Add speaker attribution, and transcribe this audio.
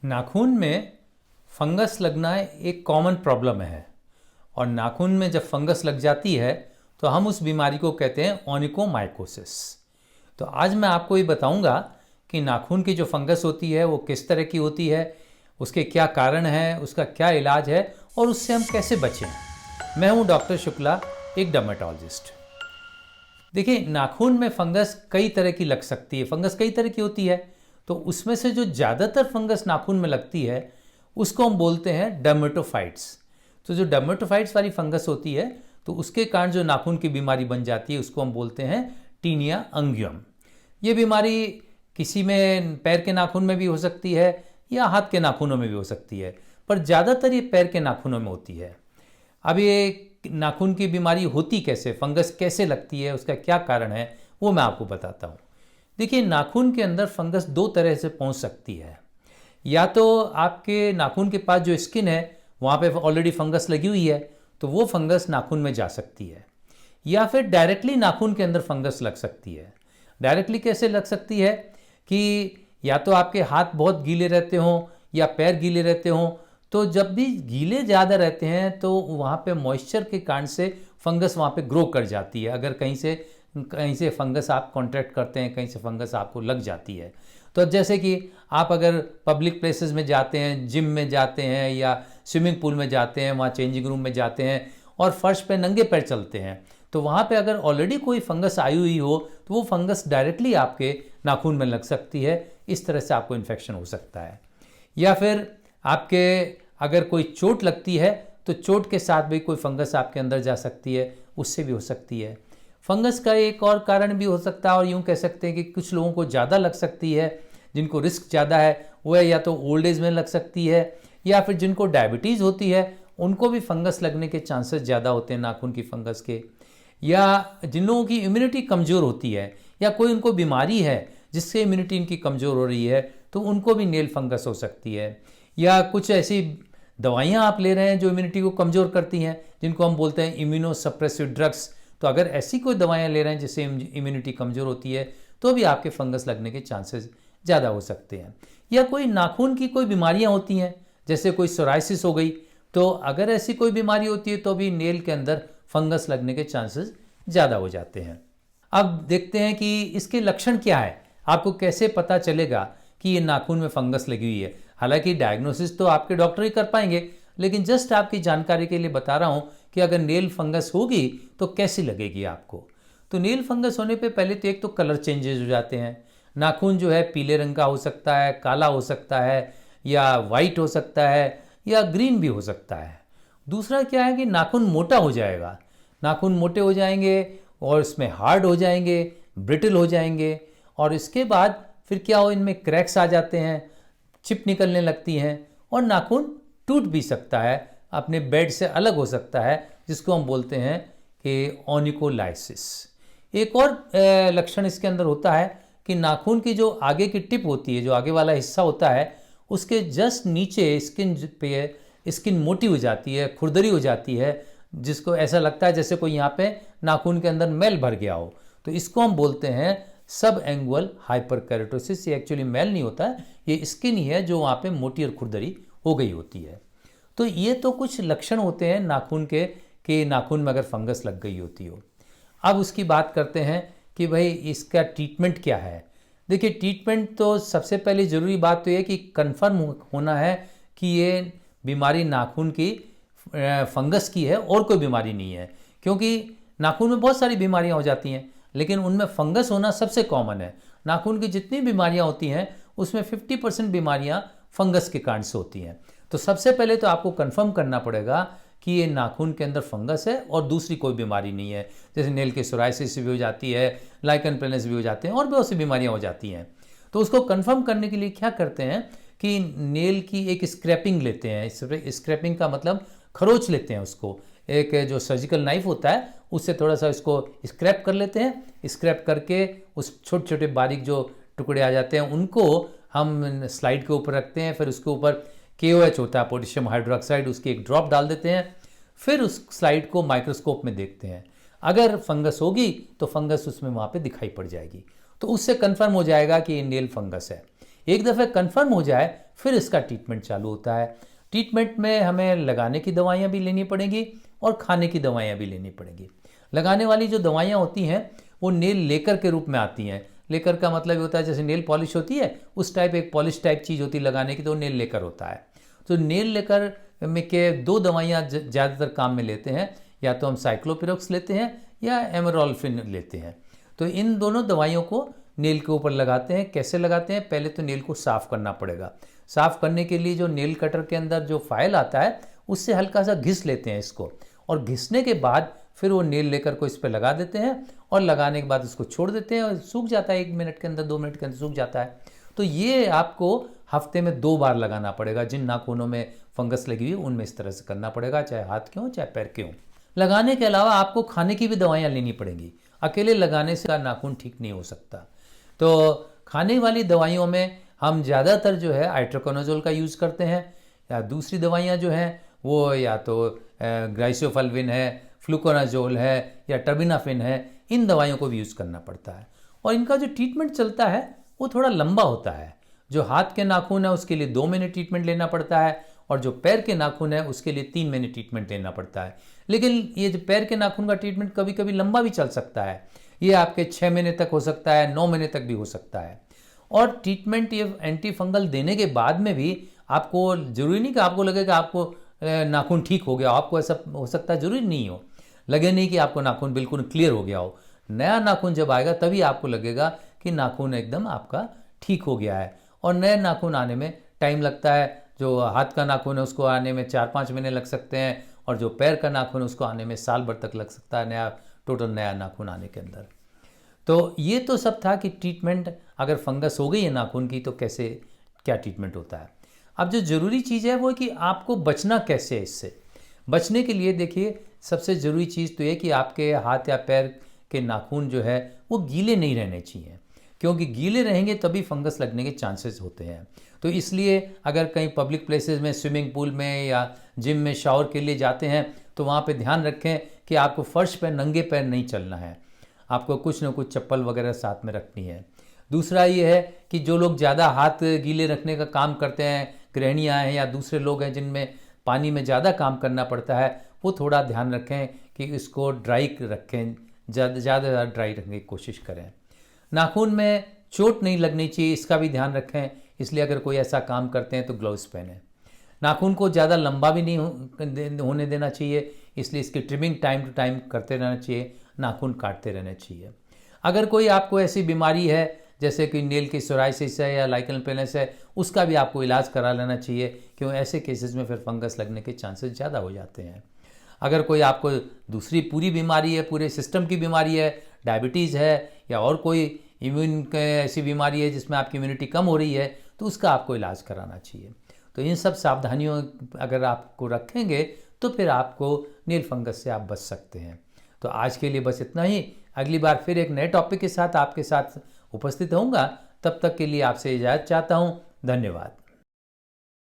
Speaker 1: नाखून में फंगस लगना एक कॉमन प्रॉब्लम है और नाखून में जब फंगस लग जाती है तो हम उस बीमारी को कहते हैं ओनिकोमाइकोसिस। तो आज मैं आपको ये बताऊंगा कि नाखून की जो फंगस होती है वो किस तरह की होती है, उसके क्या कारण हैं, उसका क्या इलाज है और उससे हम कैसे बचें। मैं हूं डॉक्टर शुक्ला, एक डर्मेटोलॉजिस्ट। देखिए, नाखून में फंगस कई तरह की लग सकती है। फंगस कई तरह की होती है, तो उसमें से जो ज़्यादातर फंगस नाखून में लगती है उसको हम बोलते हैं डर्मेटोफाइट्स। तो जो डर्मेटोफाइट्स वाली फंगस होती है तो उसके कारण जो नाखून की बीमारी बन जाती है उसको हम बोलते हैं टीनिया अंगियम। ये बीमारी किसी में पैर के नाखून में भी हो सकती है या हाथ के नाखूनों में भी हो सकती है, पर ज़्यादातर ये पैर के नाखूनों में होती है। अब ये नाखून की बीमारी होती कैसे, फंगस कैसे लगती है, उसका क्या कारण है, वो मैं आपको बताता हूँ। देखिए, नाखून के अंदर फंगस दो तरह से पहुँच सकती है। या तो आपके नाखून के पास जो स्किन है वहाँ पे ऑलरेडी फंगस लगी हुई है तो वो फंगस नाखून में जा सकती है, या फिर डायरेक्टली नाखून के अंदर फंगस लग सकती है। डायरेक्टली कैसे लग सकती है कि या तो आपके हाथ बहुत गीले रहते हों या पैर गीले रहते हों, तो जब भी गीले ज़्यादा रहते हैं तो वहाँ पे मॉइस्चर के कारण से फंगस वहाँ पे ग्रो कर जाती है। अगर कहीं से फंगस आप कॉन्ट्रैक्ट करते हैं, कहीं से फंगस आपको लग जाती है। तो जैसे कि आप अगर पब्लिक प्लेसेस में जाते हैं, जिम में जाते हैं या स्विमिंग पूल में जाते हैं, वहाँ चेंजिंग रूम में जाते हैं और फर्श पे नंगे पैर चलते हैं, तो वहाँ पे अगर ऑलरेडी कोई फंगस आई हुई हो तो वो फंगस डायरेक्टली आपके नाखून में लग सकती है। इस तरह से आपको इन्फेक्शन हो सकता है। या फिर आपके अगर कोई चोट लगती है तो चोट के साथ भी कोई फंगस आपके अंदर जा सकती है, उससे भी हो सकती है। फंगस का एक और कारण भी हो सकता है, और यूँ कह सकते हैं कि कुछ लोगों को ज़्यादा लग सकती है, जिनको रिस्क ज़्यादा है वो है या तो ओल्ड एज में लग सकती है, या फिर जिनको डायबिटीज़ होती है उनको भी फंगस लगने के चांसेस ज़्यादा होते हैं नाखून की फंगस के। या जिन लोगों की इम्यूनिटी कमज़ोर होती है या कोई उनको बीमारी है जिससे इम्यूनिटी इनकी कमज़ोर हो रही है तो उनको भी नेल फंगस हो सकती है। या कुछ ऐसी दवाइयाँ आप ले रहे हैं जो इम्यूनिटी को कमज़ोर करती हैं, जिनको हम बोलते हैं इम्यूनो सप्रेसिव ड्रग्स, तो अगर ऐसी कोई दवाइयाँ ले रहे हैं जिससे इम्यूनिटी कमज़ोर होती है तो भी आपके फंगस लगने के चांसेस ज़्यादा हो सकते हैं। या कोई नाखून की कोई बीमारियाँ होती हैं, जैसे कोई सोराइसिस हो गई, तो अगर ऐसी कोई बीमारी होती है तो भी नेल के अंदर फंगस लगने के चांसेस ज़्यादा हो जाते हैं। अब देखते हैं कि इसके लक्षण क्या है, आपको कैसे पता चलेगा कि ये नाखून में फंगस लगी हुई है। हालांकि डायग्नोसिस तो आपके डॉक्टर ही कर पाएंगे, लेकिन जस्ट आपकी जानकारी के लिए बता रहा हूँ कि अगर नेल फंगस होगी तो कैसी लगेगी आपको। तो नेल फंगस होने पे पहले तो एक तो कलर चेंजेस हो जाते हैं। नाखून जो है पीले रंग का हो सकता है, काला हो सकता है, या वाइट हो सकता है, या ग्रीन भी हो सकता है। दूसरा क्या है कि नाखून मोटा हो जाएगा। नाखून मोटे हो जाएंगे और इसमें हार्ड हो जाएंगे, ब्रिटल हो जाएंगे, और इसके बाद फिर क्या हो, इनमें क्रैक्स आ जाते हैं, चिप निकलने लगती हैं और नाखून टूट भी सकता है, अपने बेड से अलग हो सकता है, जिसको हम बोलते हैं कि ओनिकोलाइसिस। एक और लक्षण इसके अंदर होता है कि नाखून की जो आगे की टिप होती है, जो आगे वाला हिस्सा होता है, उसके जस्ट नीचे स्किन पे स्किन मोटी हो जाती है, खुरदरी हो जाती है, जिसको ऐसा लगता है जैसे कोई यहाँ पे नाखून के अंदर मैल भर गया हो। तो इसको हम बोलते हैं सब एंगुअल हाइपरकेरेटोसिस। ये एक्चुअली मैल नहीं होता है, ये स्किन ही है जो वहाँ पे मोटी और खुरदरी हो गई होती है। तो ये तो कुछ लक्षण होते हैं नाखून के कि नाखून में अगर फंगस लग गई होती हो। अब उसकी बात करते हैं कि भाई इसका ट्रीटमेंट क्या है। देखिए, ट्रीटमेंट तो सबसे पहले ज़रूरी बात तो ये कि कंफर्म होना है कि ये बीमारी नाखून की फंगस की है और कोई बीमारी नहीं है। क्योंकि नाखून में बहुत सारी बीमारियां हो जाती हैं, लेकिन उनमें फंगस होना सबसे कॉमन है। नाखून की जितनी बीमारियां होती हैं उसमें 50% बीमारियां फंगस के कारण से होती हैं। तो सबसे पहले तो आपको कंफर्म करना पड़ेगा कि ये नाखून के अंदर फंगस है और दूसरी कोई बीमारी नहीं है। जैसे नेल के सोराइसिस भी हो जाती है, लाइकन प्लेनस भी हो जाते हैं और बहुत सी बीमारियां हो जाती हैं। तो उसको कंफर्म करने के लिए क्या करते हैं कि नेल की एक स्क्रैपिंग लेते हैं। स्क्रैपिंग का मतलब खरोच लेते हैं उसको, एक जो सर्जिकल नाइफ होता है उससे थोड़ा सा इसको स्क्रैप कर लेते हैं। स्क्रैप करके उस छोटे छोटे बारीक जो टुकड़े आ जाते हैं उनको हम स्लाइड के ऊपर रखते हैं। फिर उसके ऊपर KOH होता है, पोटेशियम हाइड्रोक्साइड, उसकी एक ड्रॉप डाल देते हैं। फिर उस स्लाइड को माइक्रोस्कोप में देखते हैं। अगर फंगस होगी तो फंगस उसमें वहाँ पे दिखाई पड़ जाएगी, तो उससे कंफर्म हो जाएगा कि ये नेल फंगस है। एक दफ़े कंफर्म हो जाए फिर इसका ट्रीटमेंट चालू होता है। ट्रीटमेंट में हमें लगाने की दवाइयाँ भी लेनी पड़ेंगी और खाने की दवाइयाँ भी लेनी पड़ेंगी। लगाने वाली जो दवाइयाँ होती हैं वो नेल लेकर के रूप में आती हैं। लेकर का मतलब होता है जैसे नेल पॉलिश होती है उस टाइप एक पॉलिश टाइप चीज़ होती है लगाने की, तो नेल लेकर होता है। तो नेल लेकर में के दो दवाइयाँ ज़्यादातर काम में लेते हैं, या तो हम साइक्लोपिरोक्स लेते हैं या एमरोल्फिन लेते हैं। तो इन दोनों दवाइयों को नेल के ऊपर लगाते हैं। कैसे लगाते हैं? पहले तो नेल को साफ़ करना पड़ेगा। साफ़ करने के लिए जो नेल कटर के अंदर जो फाइल आता है उससे हल्का सा घिस लेते हैं इसको, और घिसने के बाद फिर वो नेल लेकर को इस पर लगा देते हैं, और लगाने के बाद इसको छोड़ देते हैं और सूख जाता है। 1 मिनट के अंदर 2 मिनट के अंदर सूख जाता है। तो ये आपको हफ्ते में 2 बार लगाना पड़ेगा। जिन नाखूनों में फंगस लगी हुई उनमें इस तरह से करना पड़ेगा, चाहे हाथ के हों चाहे पैर के हों। लगाने के अलावा आपको खाने की भी दवाइयाँ लेनी पड़ेंगी। अकेले लगाने से नाखून ठीक नहीं हो सकता। तो खाने वाली दवाइयों में हम ज़्यादातर जो है आइट्रोकोनाजोल का यूज़ करते हैं, या दूसरी दवाइयाँ जो हैं वो या तो ग्लाइसोफल्विन है, फ्लूकोनाजोल है या टर्बिनाफिन है। इन दवाइयों को भी यूज़ करना पड़ता है। और इनका जो ट्रीटमेंट चलता है वो थोड़ा लंबा होता है। जो हाथ के नाखून है उसके लिए 2 महीने ट्रीटमेंट लेना पड़ता है, और जो पैर के नाखून है उसके लिए 3 महीने ट्रीटमेंट लेना पड़ता है। लेकिन ये जो पैर के नाखून का ट्रीटमेंट कभी कभी लंबा भी चल सकता है। ये आपके 6 महीने तक हो सकता है, 9 महीने तक भी हो सकता है। और ट्रीटमेंट ये एंटी फंगल देने के बाद में भी आपको जरूरी नहीं कि आपको लगे कि आपको नाखून ठीक हो गया। आपको ऐसा हो सकता है, जरूरी नहीं हो, लगे नहीं कि आपको नाखून बिल्कुल क्लियर हो गया हो। नया नाखून जब आएगा तभी आपको लगेगा कि नाखून एकदम आपका ठीक हो गया है। और नए नाखून आने में टाइम लगता है। जो हाथ का नाखून है उसको आने में 4-5 महीने लग सकते हैं, और जो पैर का नाखून है उसको आने में साल भर तक लग सकता है, टोटल नया नाखून आने के अंदर। तो ये तो सब था कि ट्रीटमेंट अगर फंगस हो गई है नाखून की तो कैसे क्या ट्रीटमेंट होता है। अब जो ज़रूरी चीज़ है वो है कि आपको बचना कैसे है। इससे बचने के लिए देखिए सबसे ज़रूरी चीज़ तो ये कि आपके हाथ या पैर के नाखून जो है वो गीले नहीं रहने चाहिए, क्योंकि गीले रहेंगे तभी फंगस लगने के चांसेस होते हैं। तो इसलिए अगर कहीं पब्लिक प्लेसेस में, स्विमिंग पूल में या जिम में शावर के लिए जाते हैं तो वहाँ पे ध्यान रखें कि आपको फर्श पर नंगे पैर नहीं चलना है। आपको कुछ न कुछ चप्पल वगैरह साथ में रखनी है। दूसरा ये है कि जो लोग ज़्यादा हाथ गीले रखने का काम करते हैं, गृहिणियाँ हैं या दूसरे लोग हैं जिनमें पानी में ज़्यादा काम करना पड़ता है, वो थोड़ा ध्यान रखें कि इसको ड्राई रखें, ज़्यादा ड्राई रखने की कोशिश करें। नाखून में चोट नहीं लगनी चाहिए, इसका भी ध्यान रखें। इसलिए अगर कोई ऐसा काम करते हैं तो ग्लव्स पहनें। नाखून को ज़्यादा लंबा भी नहीं होने देना चाहिए, इसलिए इसकी ट्रिमिंग टाइम टू टाइम करते रहना चाहिए, नाखून काटते रहना चाहिए। अगर कोई आपको ऐसी बीमारी है जैसे कि नेल की सोराइसिस है या लाइकन प्लेनस है, उसका भी आपको इलाज करा लेना चाहिए, क्यों ऐसे केसेस में फिर फंगस लगने के चांसेस ज़्यादा हो जाते हैं। अगर कोई आपको दूसरी पूरी बीमारी है, पूरे सिस्टम की बीमारी है, डायबिटीज़ है या और कोई इम्यून ऐसी बीमारी है जिसमें आपकी इम्यूनिटी कम हो रही है, तो उसका आपको इलाज कराना चाहिए। तो इन सब सावधानियों अगर आपको रखेंगे तो फिर आपको नेल फंगस से आप बच सकते हैं। तो आज के लिए बस इतना ही। अगली बार फिर एक नए टॉपिक के साथ आपके साथ उपस्थित होऊंगा। तब तक के लिए आपसे इजाज़त चाहता हूँ। धन्यवाद।